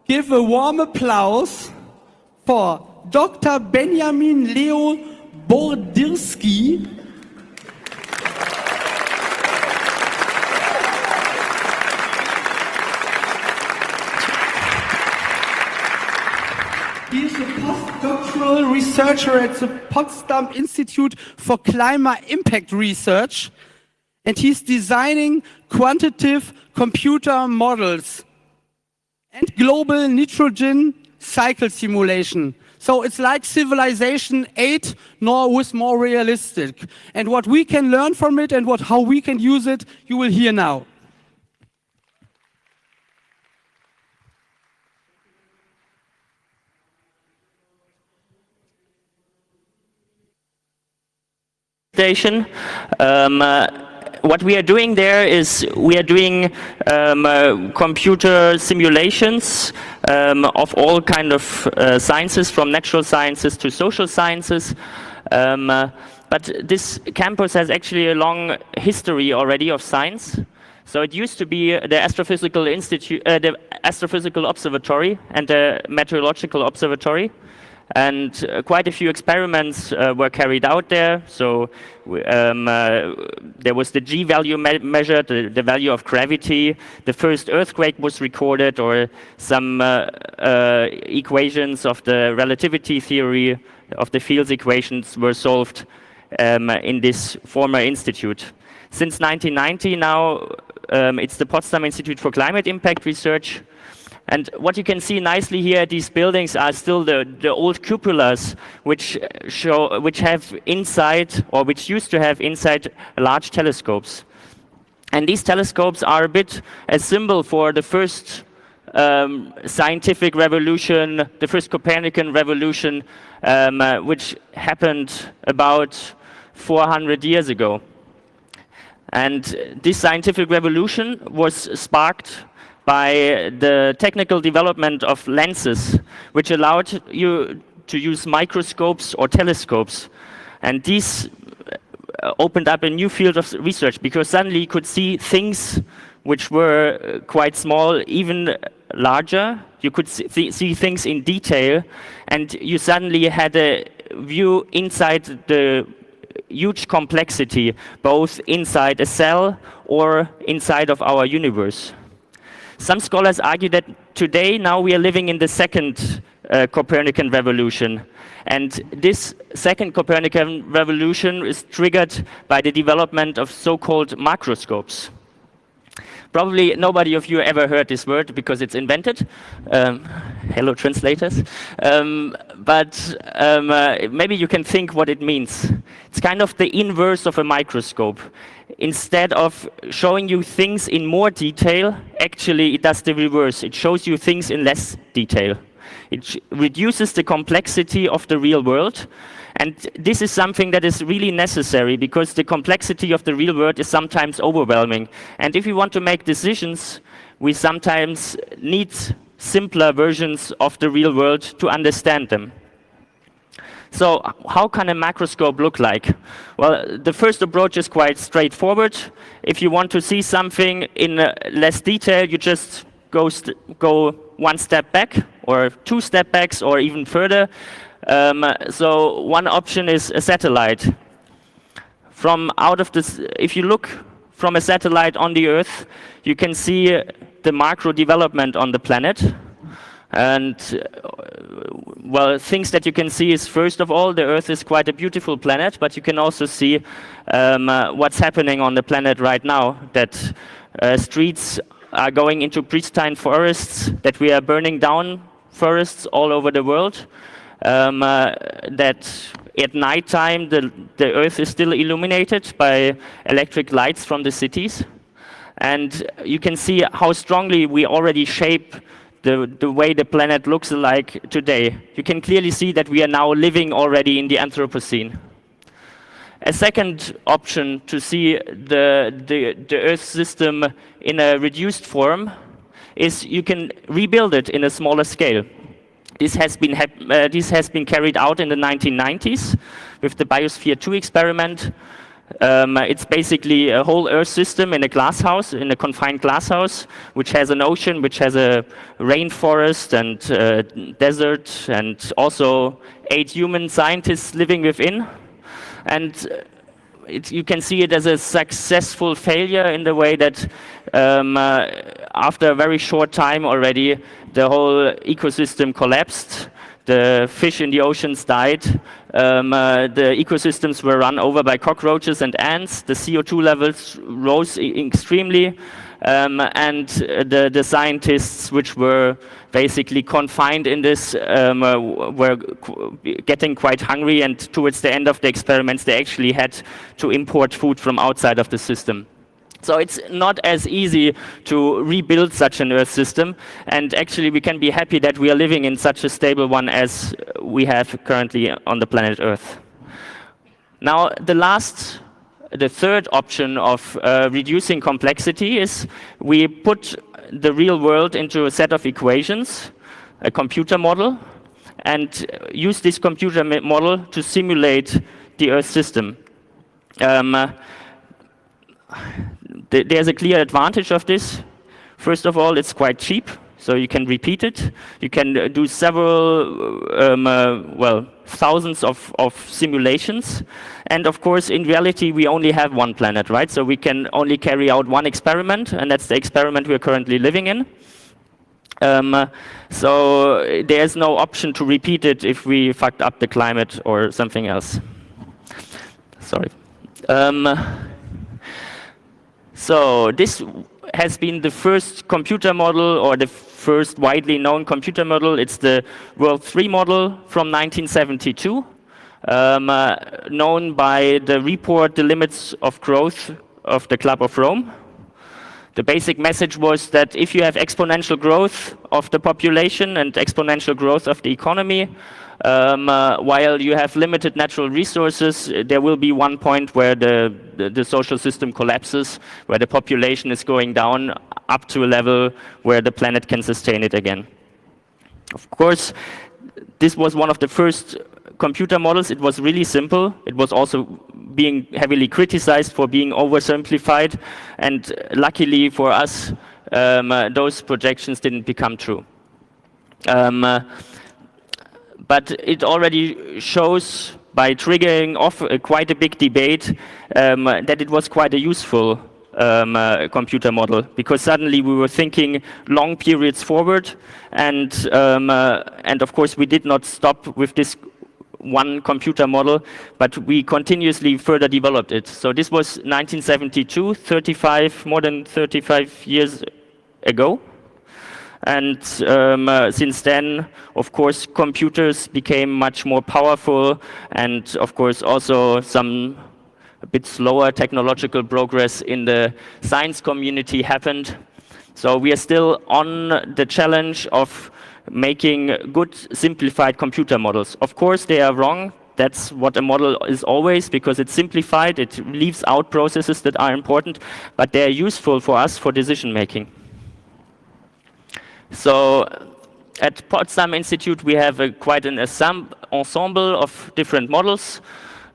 Give a warm applause for Dr. Benjamin Leo Bordirski. He is a postdoctoral researcher at the Potsdam Institute for Climate Impact Research, and he's designing quantitative computer models and global nitrogen cycle simulation. So it's like Civilization 8, nor with more realistic. And what we can learn from it and how we can use it, you will hear now. Station. What we are doing there is we are doing computer simulations of all kind of sciences, from natural sciences to social sciences. But this campus has actually a long history already of science. So it used to be the Astrophysical Institute, the Astrophysical Observatory and the Meteorological Observatory. And quite a few experiments were carried out there. So there was the G value measured, the value of gravity. The first earthquake was recorded, or some equations of the relativity theory of the fields equations were solved in this former institute. Since 1990 now, it's the Potsdam Institute for Climate Impact Research. And what you can see nicely here, these buildings are still the old cupolas, which have inside, or which used to have inside, large telescopes. And these telescopes are a bit a symbol for the first scientific revolution, the first Copernican revolution, which happened about 400 years ago. And this scientific revolution was sparked by the technical development of lenses, which allowed you to use microscopes or telescopes. And these opened up a new field of research, because suddenly you could see things which were quite small, even larger. You could see things in detail, and you suddenly had a view inside the huge complexity, both inside a cell or inside of our universe. Some scholars argue that today, now we are living in the second Copernican revolution. And this second Copernican revolution is triggered by the development of so-called macroscopes. Probably nobody of you ever heard this word because it's invented. Hello, translators. But maybe you can think what it means. It's kind of the inverse of a microscope. Instead of showing you things in more detail, actually it does the reverse. It shows you things in less detail. It reduces the complexity of the real world. And this is something that is really necessary, because the complexity of the real world is sometimes overwhelming. And if we want to make decisions, we sometimes need simpler versions of the real world to understand them. So how can a macroscope look like? Well, the first approach is quite straightforward. If you want to see something in less detail, you just go one step back, or two step backs, or even further. So one option is a satellite. If you look from a satellite on the Earth, you can see the macro development on the planet. And well, things that you can see is, first of all, the Earth is quite a beautiful planet, but you can also see what's happening on the planet right now, that streets are going into pristine forests, that we are burning down forests all over the world, that at nighttime the Earth is still illuminated by electric lights from the cities. And you can see how strongly we already shape the way the planet looks like today. You can clearly see that we are now living already in the Anthropocene. A second option to see the Earth system in a reduced form is you can rebuild it in a smaller scale. This has been carried out in the 1990s with the Biosphere 2 experiment. It's basically a whole Earth system in a glasshouse, in a confined glasshouse, which has an ocean, which has a rainforest and desert, and also 8 human scientists living within. And you can see it as a successful failure in the way that after a very short time already, the whole ecosystem collapsed. The fish in the oceans died. The ecosystems were run over by cockroaches and ants. The CO2 levels rose extremely. And the scientists, which were basically confined in this, were getting quite hungry. And towards the end of the experiments, they actually had to import food from outside of the system. So it's not as easy to rebuild such an Earth system, and actually we can be happy that we are living in such a stable one as we have currently on the planet Earth. Now, the third option of reducing complexity is we put the real world into a set of equations, a computer model, and use this computer model to simulate the Earth system. There's a clear advantage of this. First of all, it's quite cheap, so you can repeat it. You can do several, thousands of simulations. And of course, in reality, we only have one planet, right? So we can only carry out one experiment, and that's the experiment we're currently living in. So there's no option to repeat it if we fucked up the climate or something else. Sorry. So this has been the first computer model, or the first widely known computer model. It's the World 3 model from 1972, known by the report The Limits of Growth of the Club of Rome. The basic message was that if you have exponential growth of the population and exponential growth of the economy, while you have limited natural resources, there will be one point where the social system collapses, where the population is going down up to a level where the planet can sustain it again. Of course, this was one of the first computer models. It was really simple. It was also being heavily criticized for being oversimplified, and luckily for us, those projections didn't become true. But it already shows, by triggering off quite a big debate, that it was quite a useful computer model, because suddenly we were thinking long periods forward, and of course we did not stop with this one computer model, but we continuously further developed it. So this was 1972, more than 35 years ago. And since then, of course, computers became much more powerful, and of course also some a bit slower technological progress in the science community happened. So we are still on the challenge of making good simplified computer models. Of course, they are wrong. That's what a model is always, because it's simplified, it leaves out processes that are important, but they are useful for us for decision making. So at Potsdam Institute, we have quite an ensemble of different models.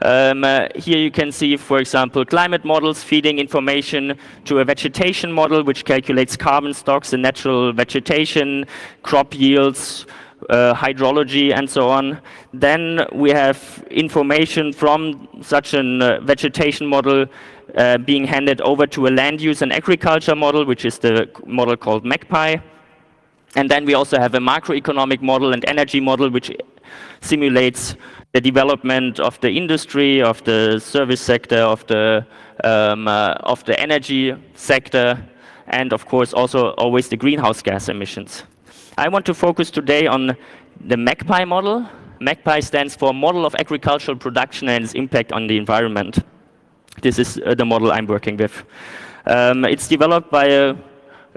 Here you can see, for example, climate models feeding information to a vegetation model, which calculates carbon stocks and natural vegetation, crop yields, hydrology, and so on. Then we have information from such a vegetation model being handed over to a land use and agriculture model, which is the model called MAGPIE. And then we also have a macroeconomic model and energy model, which simulates the development of the industry, of the service sector, of the energy sector, and of course also always the greenhouse gas emissions. I want to focus today on the MAGPIE model. MAGPIE stands for Model of Agricultural Production and its Impact on the Environment. This is the model I'm working with. It's developed by a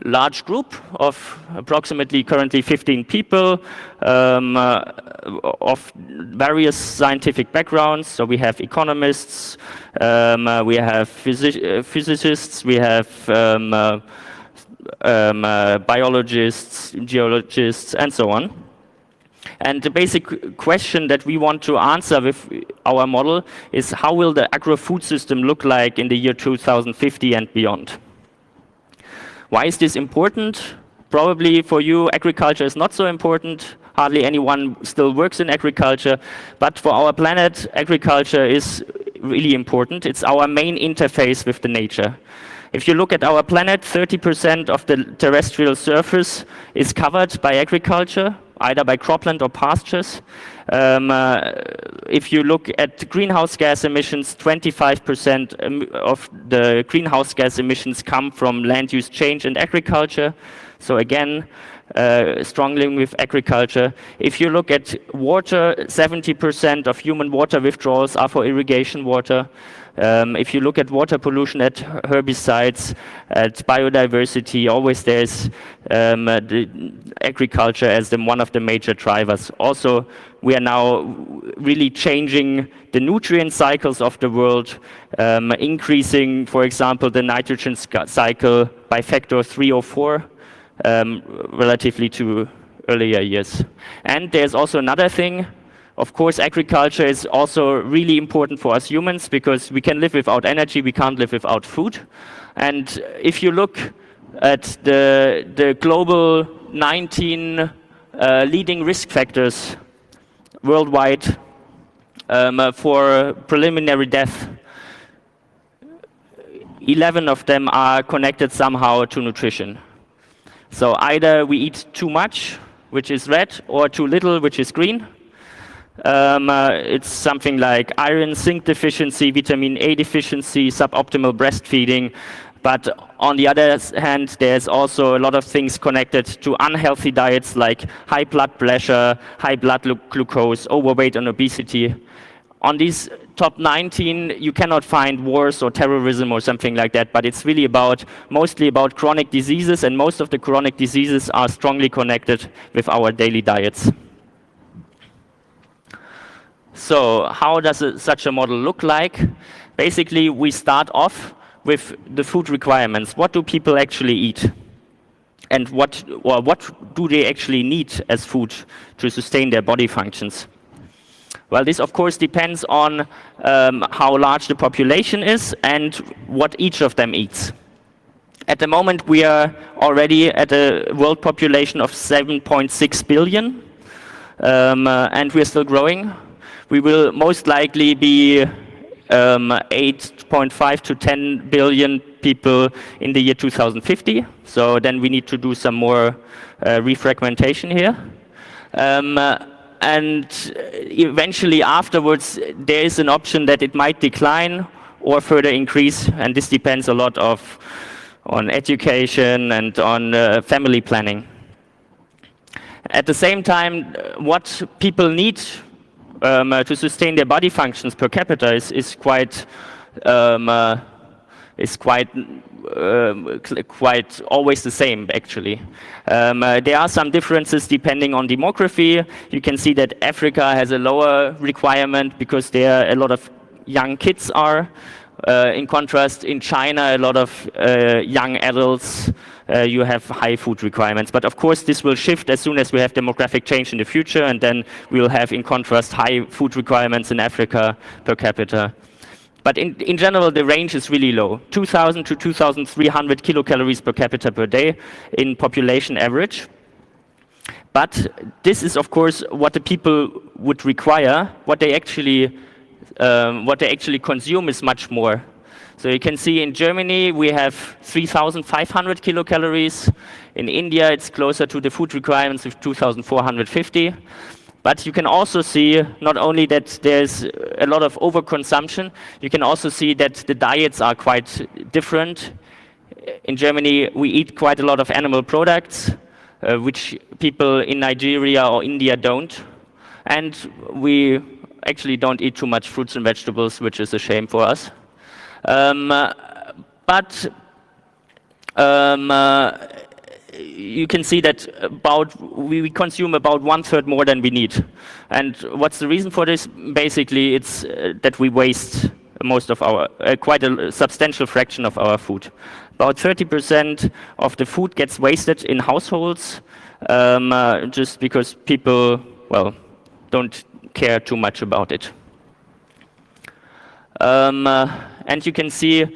large group of approximately currently 15 people of various scientific backgrounds. So we have economists, we have physicists, we have biologists, geologists, and so on. And the basic question that we want to answer with our model is, how will the agro-food system look like in the year 2050 and beyond? Why is this important? Probably for you, agriculture is not so important. Hardly anyone still works in agriculture. But for our planet, agriculture is really important. It's our main interface with the nature. If you look at our planet, 30% of the terrestrial surface is covered by agriculture, either by cropland or pastures. If you look at greenhouse gas emissions, 25% of the greenhouse gas emissions come from land use change and agriculture. So again, strong link with agriculture. If you look at water, 70% of human water withdrawals are for irrigation water. If you look at water pollution, at herbicides, at biodiversity, always there's the agriculture as one of the major drivers. Also, we are now really changing the nutrient cycles of the world, increasing, for example, the nitrogen cycle by factor 3 or 4, relatively to earlier years. And there's also another thing. Of course, agriculture is also really important for us humans because we can live without energy, we can't live without food. And if you look at the global 19 leading risk factors worldwide for preliminary death, 11 of them are connected somehow to nutrition. So either we eat too much, which is red, or too little, which is green. It's something like iron, zinc deficiency, vitamin A deficiency, suboptimal breastfeeding. But on the other hand, there's also a lot of things connected to unhealthy diets like high blood pressure, high blood glucose, overweight and obesity. On these top 19, you cannot find wars or terrorism or something like that, but it's really mostly about chronic diseases, and most of the chronic diseases are strongly connected with our daily diets. So how does such a model look like? Basically, we start off with the food requirements. What do people actually eat? And what do they actually need as food to sustain their body functions? Well, this of course depends on how large the population is and what each of them eats. At the moment, we are already at a world population of 7.6 billion, and we are still growing. We will most likely be 8.5 to 10 billion people in the year 2050. So then we need to do some more refragmentation here. And eventually afterwards, there is an option that it might decline or further increase, and this depends a lot on education and on family planning. At the same time, what people need to sustain their body functions per capita is quite always the same, actually. There are some differences depending on demography. You can see that Africa has a lower requirement because there a lot of young kids are. In contrast, in China, a lot of young adults, you have high food requirements. But of course, this will shift as soon as we have demographic change in the future, and then we'll have, in contrast, high food requirements in Africa per capita. But in general, the range is really low, 2,000 to 2,300 kilocalories per capita per day in population average. But this is, of course, what the people would require. What they actually consume is much more. So you can see in Germany, we have 3,500 kilocalories. In India, it's closer to the food requirements of 2,450. But you can also see not only that there's a lot of overconsumption, you can also see that the diets are quite different. In Germany, we eat quite a lot of animal products, which people in Nigeria or India don't. And we actually don't eat too much fruits and vegetables, which is a shame for us. You can see that we consume about 1/3 more than we need. And what's the reason for this? Basically, it's that we waste most of our, quite a substantial fraction of our food. About 30% of the food gets wasted in households, just because people well, don't care too much about it. And you can see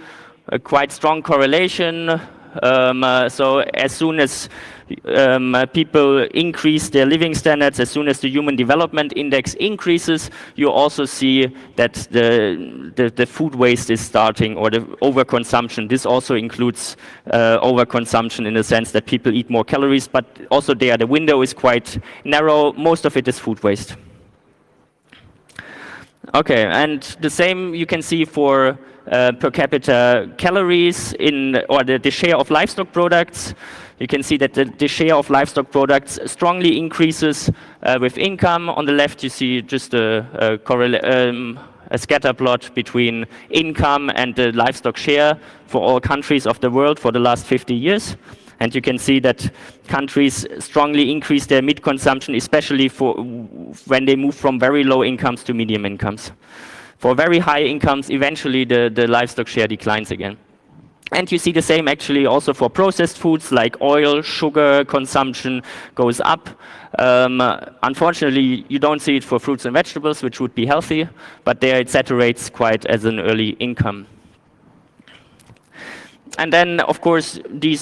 a quite strong correlation. So as soon as people increase their living standards, as soon as the Human Development Index increases, you also see that the food waste is starting, or the overconsumption. This also includes overconsumption in the sense that people eat more calories, but also there the window is quite narrow. Most of it is food waste. Okay, and the same you can see for per capita calories or the share of livestock products. You can see that the share of livestock products strongly increases with income. On the left, you see just a scatter plot between income and the livestock share for all countries of the world for the last 50 years. And you can see that countries strongly increase their meat consumption, especially when they move from very low incomes to medium incomes. For very high incomes, eventually the livestock share declines again. And you see the same actually also for processed foods like oil, sugar consumption goes up. Unfortunately, you don't see it for fruits and vegetables, which would be healthy, but there it saturates quite as an early income. And then, of course, the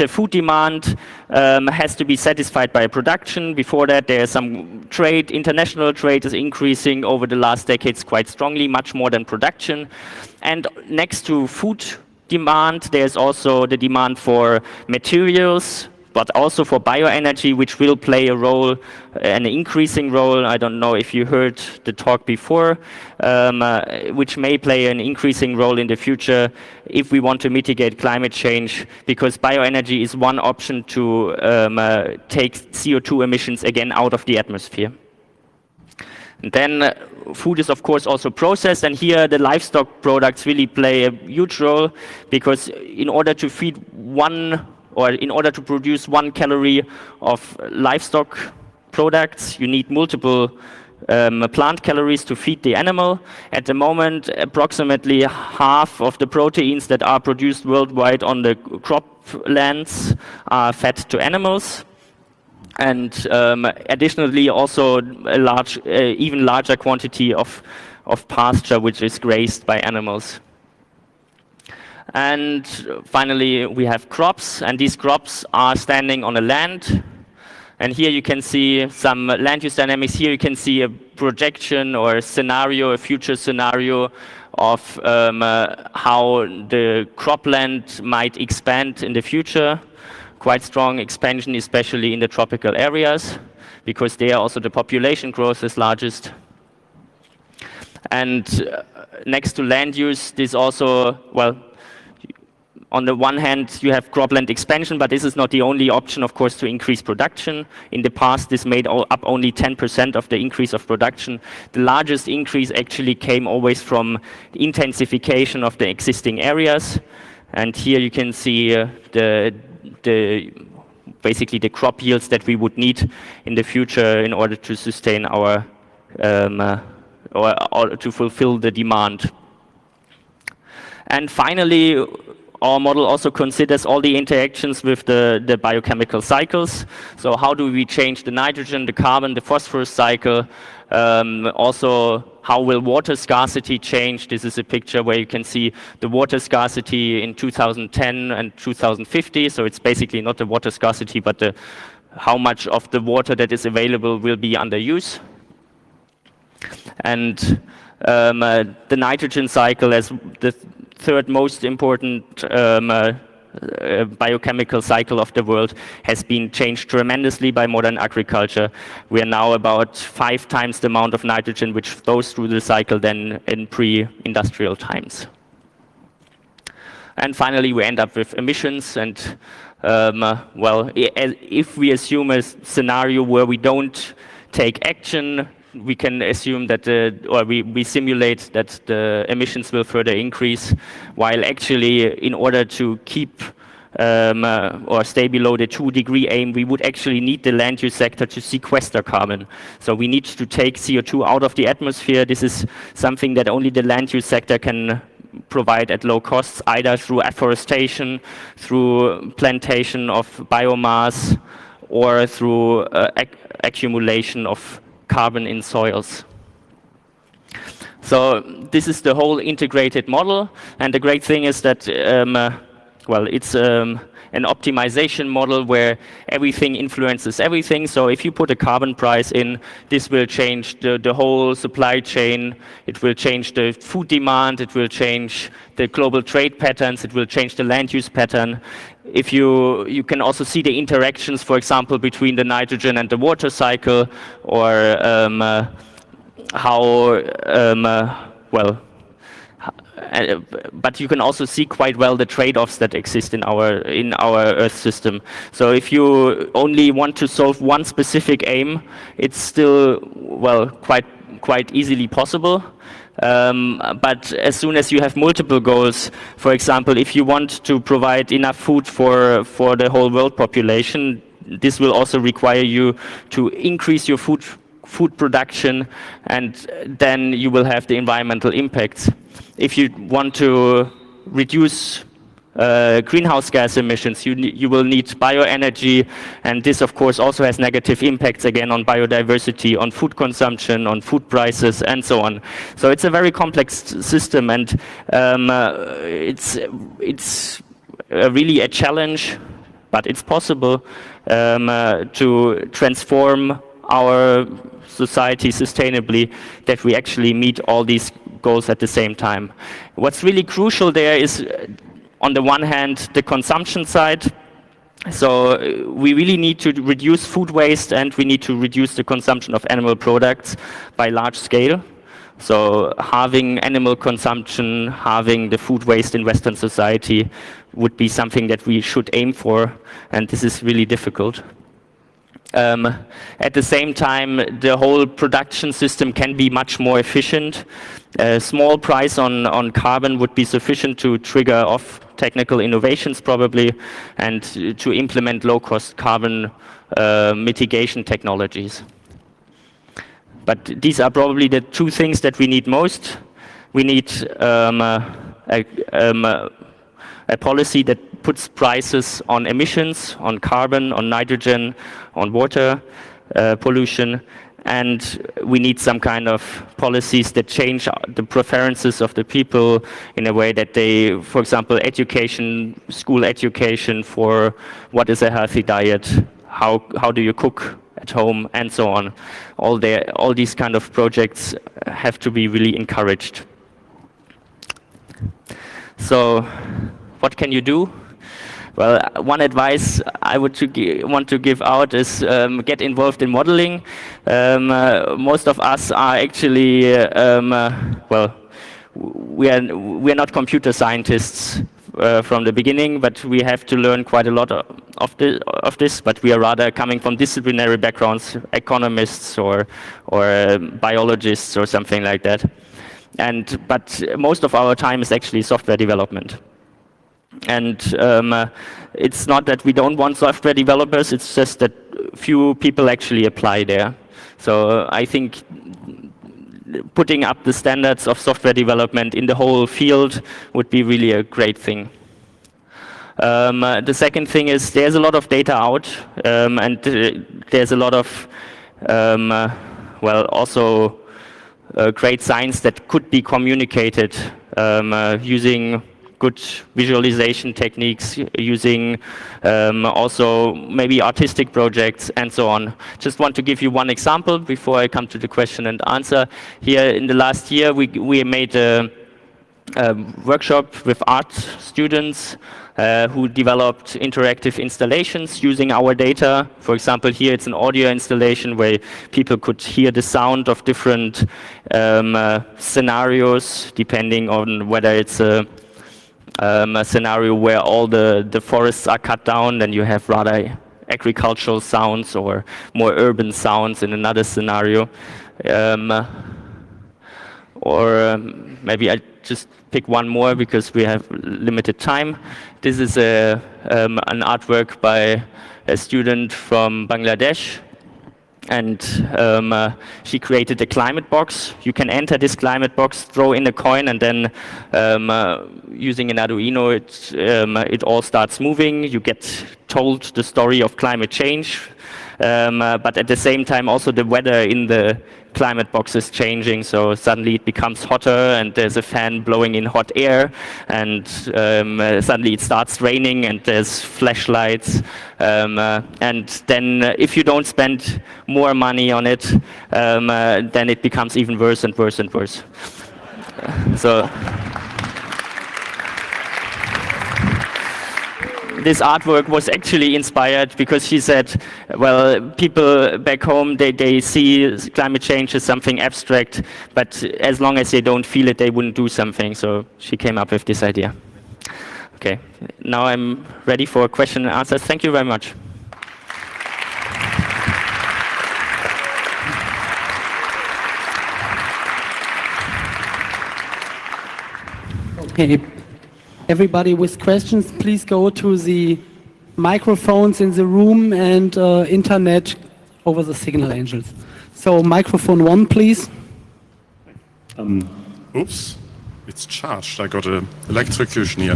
food demand has to be satisfied by production. Before that, there's some trade. International trade is increasing over the last decades quite strongly, much more than production. And next to food demand, there's also the demand for materials, but also for bioenergy, which will play a role, an increasing role. I don't know if you heard the talk before, which may play an increasing role in the future if we want to mitigate climate change, because bioenergy is one option to take CO2 emissions again out of the atmosphere. And then food is, of course, also processed, and here the livestock products really play a huge role, because in order to feed in order to produce 1 calorie of livestock products, you need multiple plant calories to feed the animal. At the moment, approximately half of the proteins that are produced worldwide on the croplands are fed to animals. And additionally, also a even larger quantity of pasture, which is grazed by animals. And finally, we have crops, and these crops are standing on a land. And here you can see some land use dynamics. Here you can see a projection or a scenario, a future scenario of how the cropland might expand in the future. Quite strong expansion, especially in the tropical areas, because there also the population growth is largest. And next to land use, this also, well, on the one hand, you have cropland expansion, but this is not the only option, of course, to increase production. In the past, this made up only 10% of the increase of production. The largest increase actually came always from intensification of the existing areas. And here you can see basically the crop yields that we would need in the future in order to sustain our or to fulfill the demand. And finally, our model also considers all the interactions with the biochemical cycles. So how do we change the nitrogen, the carbon, the phosphorus cycle? Also, how will water scarcity change? This is a picture where you can see the water scarcity in 2010 and 2050. So it's basically not the water scarcity, but how much of the water that is available will be under use. And the nitrogen cycle as the third most important biochemical cycle of the world has been changed tremendously by modern agriculture. We are now about 5 times the amount of nitrogen which flows through the cycle than in pre-industrial times. And finally, we end up with emissions. And well, if we assume a scenario where we don't take action, we can assume that, or we simulate that the emissions will further increase, while actually in order to keep or stay below the 2-degree aim, we would actually need the land use sector to sequester carbon. So we need to take CO2 out of the atmosphere. This is something that only the land use sector can provide at low costs, either through afforestation, through plantation of biomass, or through accumulation of carbon in soils. So this is the whole integrated model, and the great thing is that, well, it's an optimization model where everything influences everything. So if you put a carbon price in, this will change the whole supply chain. It will change the food demand. It will change the global trade patterns. It will change the land use pattern. If you can also see the interactions, for example, between the nitrogen and the water cycle, or but you can also see quite well the trade-offs that exist in our Earth system. So if you only want to solve one specific aim, it's still, well, quite easily possible. But as soon as you have multiple goals, for example, if you want to provide enough food for the whole world population, this will also require you to increase your food production, and then you will have the environmental impacts. If you want to reduce greenhouse gas emissions, you will need bioenergy, and this of course also has negative impacts again on biodiversity, on food consumption, on food prices, and so on. So it's a very complex system, and it's really a challenge, but it's possible to transform our society sustainably, that we actually meet all these goals at the same time. What's really crucial there is, on the one hand, the consumption side. So we really need to reduce food waste, and we need to reduce the consumption of animal products by large scale. So halving animal consumption, halving the food waste in Western society would be something that we should aim for, and this is really difficult. At the same time, the whole production system can be much more efficient. A small price on carbon would be sufficient to trigger off technical innovations probably, and to implement low-cost carbon mitigation technologies. But these are probably the two things that we need most. We need a policy that puts prices on emissions, on carbon, on nitrogen, on water pollution, and we need some kind of policies that change the preferences of the people in a way that they, for example, education, school education for what is a healthy diet, how do you cook at home, and so on. All these kind of projects have to be really encouraged. So what can you do? Well, one advice I would want to give out is get involved in modeling. Most of us are actually, well, we are not computer scientists from the beginning, but we have to learn quite a lot of this. But we are rather coming from disciplinary backgrounds, economists or biologists or something like that. But most of our time is actually software development. And it's not that we don't want software developers, it's just that few people actually apply there. So I think putting up the standards of software development in the whole field would be really a great thing. The second thing is there's a lot of data out, and there's a lot of, well, also great science that could be communicated using good visualization techniques, using also maybe artistic projects and so on. Just want to give you one example before I come to the question and answer. Here in the last year we made a workshop with art students who developed interactive installations using our data. For example, here it's an audio installation where people could hear the sound of different scenarios, depending on whether it's a scenario where all the forests are cut down, then you have rather agricultural sounds, or more urban sounds in another scenario. Or maybe I just pick one more because we have limited time. This is an artwork by a student from Bangladesh, and she created a climate box. You can enter this climate box, throw in a coin, and then using an Arduino, it all starts moving. You get told the story of climate change but at the same time also the weather in the climate box is changing, so suddenly it becomes hotter and there's a fan blowing in hot air, and suddenly it starts raining and there's flashlights, and then if you don't spend more money on it, then it becomes even worse and worse and worse. So this artwork was actually inspired because she said, well, people back home, they see climate change as something abstract, but as long as they don't feel it, they wouldn't do something. So she came up with this idea. Okay, now I'm ready for question and answers. Thank you very much. Okay. Everybody with questions, please go to the microphones in the room and internet over the signal angels. So microphone 1, please. Oops, it's charged. I got an electrocution here.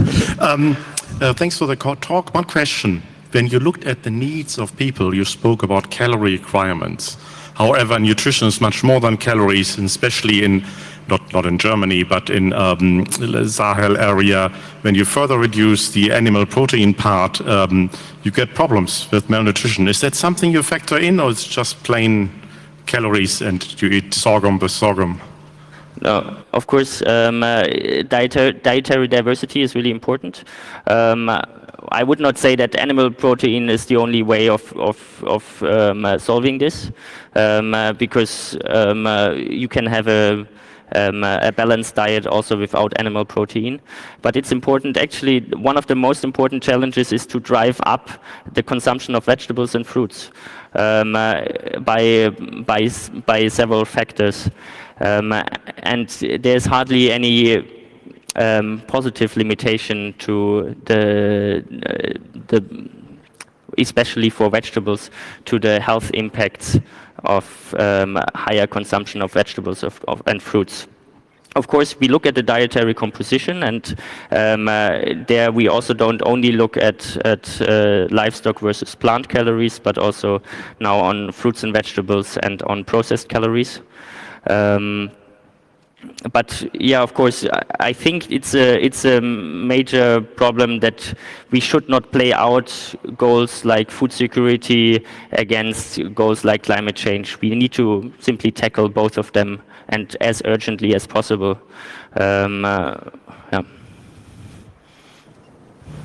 Thanks for the talk. One question. When you looked at the needs of people, you spoke about calorie requirements. However, nutrition is much more than calories, and especially in not in Germany, but in the Sahel area. When you further reduce the animal protein part, you get problems with malnutrition. Is that something you factor in, or it's just plain calories and you eat sorghum with sorghum? No, of course, dietary diversity is really important. I would not say that animal protein is the only way of solving this, because you can have a balanced diet also without animal protein. But it's important, actually, one of the most important challenges is to drive up the consumption of vegetables and fruits by several factors. And there's hardly any positive limitation to the especially for vegetables, to the health impacts of higher consumption of vegetables and fruits. Of course, we look at the dietary composition, and there we also don't only look at livestock versus plant calories, but also now on fruits and vegetables and on processed calories. But yeah, of course, I think it's a major problem that we should not play out goals like food security against goals like climate change. We need to simply tackle both of them, and as urgently as possible. Yeah.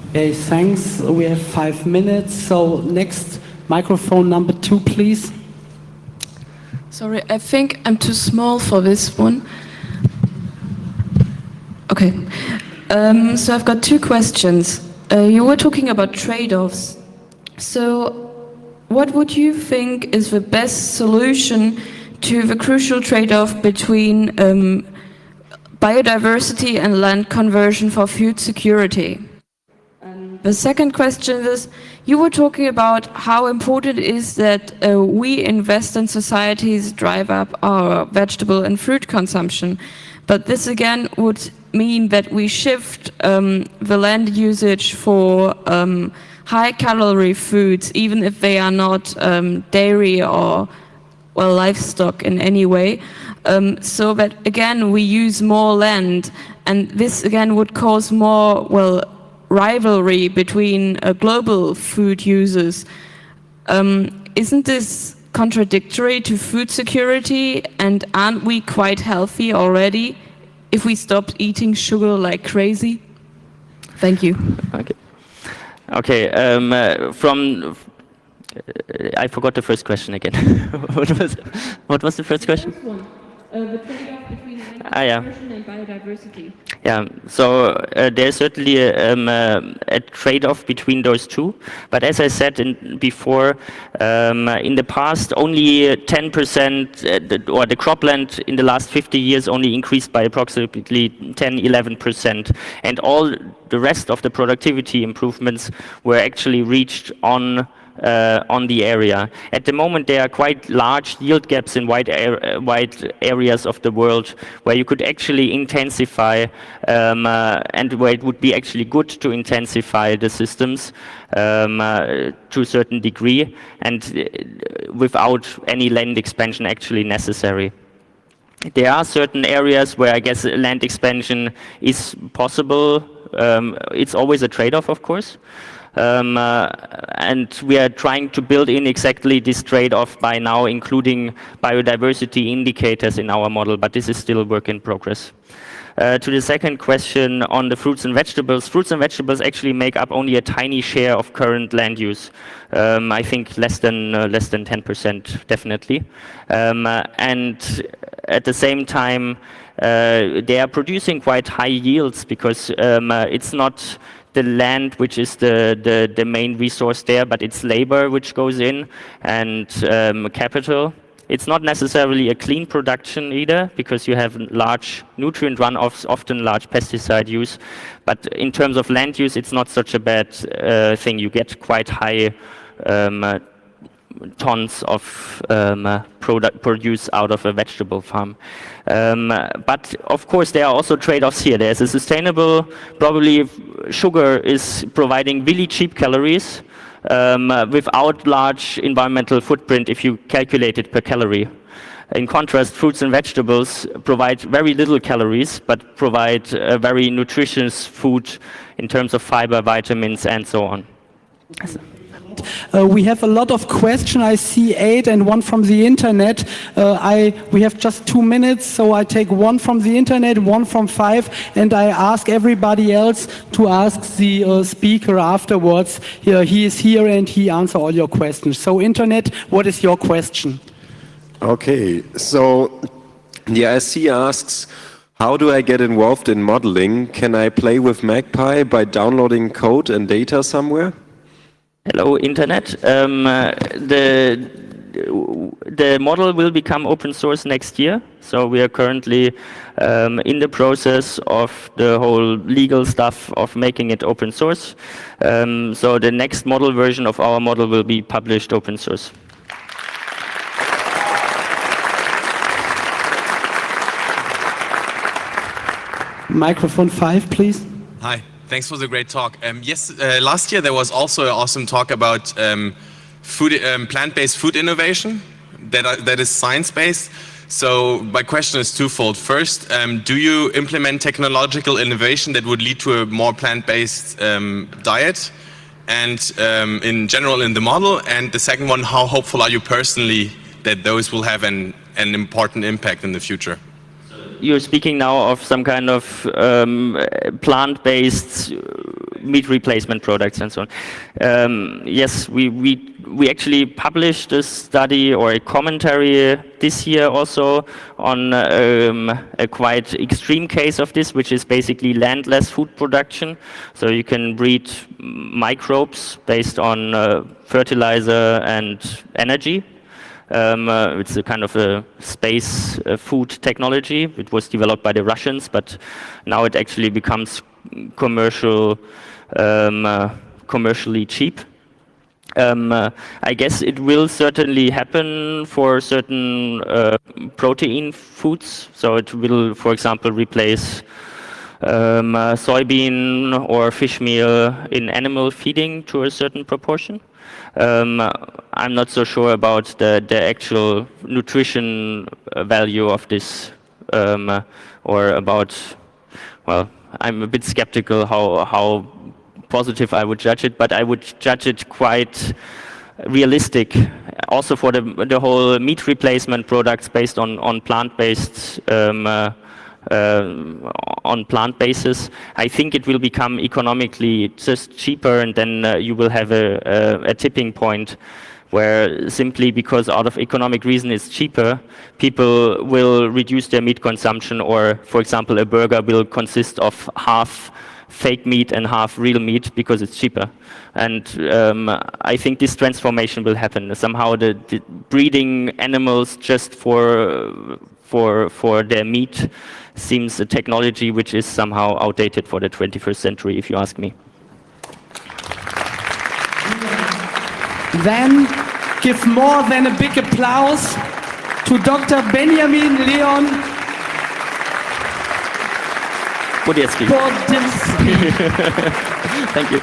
Okay, thanks. We have 5 minutes. So next, microphone number 2, please. Sorry, I think I'm too small for this one. Okay, so I've got 2 questions. You were talking about trade-offs. So what would you think is the best solution to the crucial trade-off between biodiversity and land conversion for food security? The second question is, you were talking about how important it is that we in Western societies drive up our vegetable and fruit consumption. But this again would mean that we shift the land usage for high-calorie foods, even if they are not dairy or livestock in any way, so that again we use more land, and this again would cause more rivalry between global food users. Isn't this contradictory to food security, and aren't we quite healthy already if we stopped eating sugar like crazy? Thank you. Okay. I forgot the first question again. What was the first question? The first one. The trade-off between land conversion and biodiversity. Yeah, so there's certainly a trade-off between those two. But as I said before, in the past, only 10%, or the cropland in the last 50 years only increased by approximately 10-11%. And all the rest of the productivity improvements were actually reached on on the area. At the moment, there are quite large yield gaps in wide areas of the world where you could actually intensify, and where it would be actually good to intensify the systems to a certain degree, and without any land expansion actually necessary. There are certain areas where I guess land expansion is possible. It's always a trade-off, of course. And we are trying to build in exactly this trade-off by now, including biodiversity indicators in our model, but this is still a work in progress. To the second question on the fruits and vegetables actually make up only a tiny share of current land use. I think less than 10%, definitely. And at the same time, they are producing quite high yields because it's not the land which is the main resource there, but it's labor which goes in and capital. It's not necessarily a clean production either, because you have large nutrient runoffs, often large pesticide use. But in terms of land use, it's not such a bad thing. You get quite high tons of produce out of a vegetable farm. But of course, there are also trade-offs here. There's a sustainable, probably sugar is providing really cheap calories, without large environmental footprint if you calculate it per calorie. In contrast, fruits and vegetables provide very little calories, but provide a very nutritious food in terms of fiber, vitamins, and so on. We have a lot of questions. I see 8 and 1 from the internet. We have just 2 minutes, so I take 1 from the internet, 1 from 5, and I ask everybody else to ask the speaker afterwards. He is here and he answers all your questions. So internet, what is your question? Okay, so the IC asks, how do I get involved in modeling? Can I play with Magpie by downloading code and data somewhere? Hello, Internet. The model will become open source next year. So we are currently in the process of the whole legal stuff of making it open source. So the next model version of our model will be published open source. Microphone 5, please. Hi. Thanks for the great talk. Last year there was also an awesome talk about plant-based food innovation that is science-based. So my question is twofold. First, do you implement technological innovation that would lead to a more plant-based diet, and in general in the model? And the second one, how hopeful are you personally that those will have an important impact in the future? You're speaking now of some kind of plant-based meat replacement products and so on. Yes, we actually published a study or a commentary this year also on a quite extreme case of this, which is basically landless food production. So you can breed microbes based on fertilizer and energy. It's a kind of a space food technology. It was developed by the Russians, but now it actually becomes commercially cheap. I guess it will certainly happen for certain protein foods. So it will, for example, replace soybean or fish meal in animal feeding to a certain proportion. I'm not so sure about the actual nutrition value of this, or about, well, I'm a bit skeptical how positive I would judge it, but I would judge it quite realistic. Also for the whole meat replacement products based on plant-based on plant basis, I think it will become economically just cheaper, and then you will have a tipping point where simply because out of economic reason it's cheaper, people will reduce their meat consumption, or for example a burger will consist of half fake meat and half real meat because it's cheaper. And I think this transformation will happen. Somehow the breeding animals just for their meat seems a technology which is somehow outdated for the 21st century, if you ask me. then give more than a big applause to Dr. Benjamin Leon Podieski. Podieski. Thank you.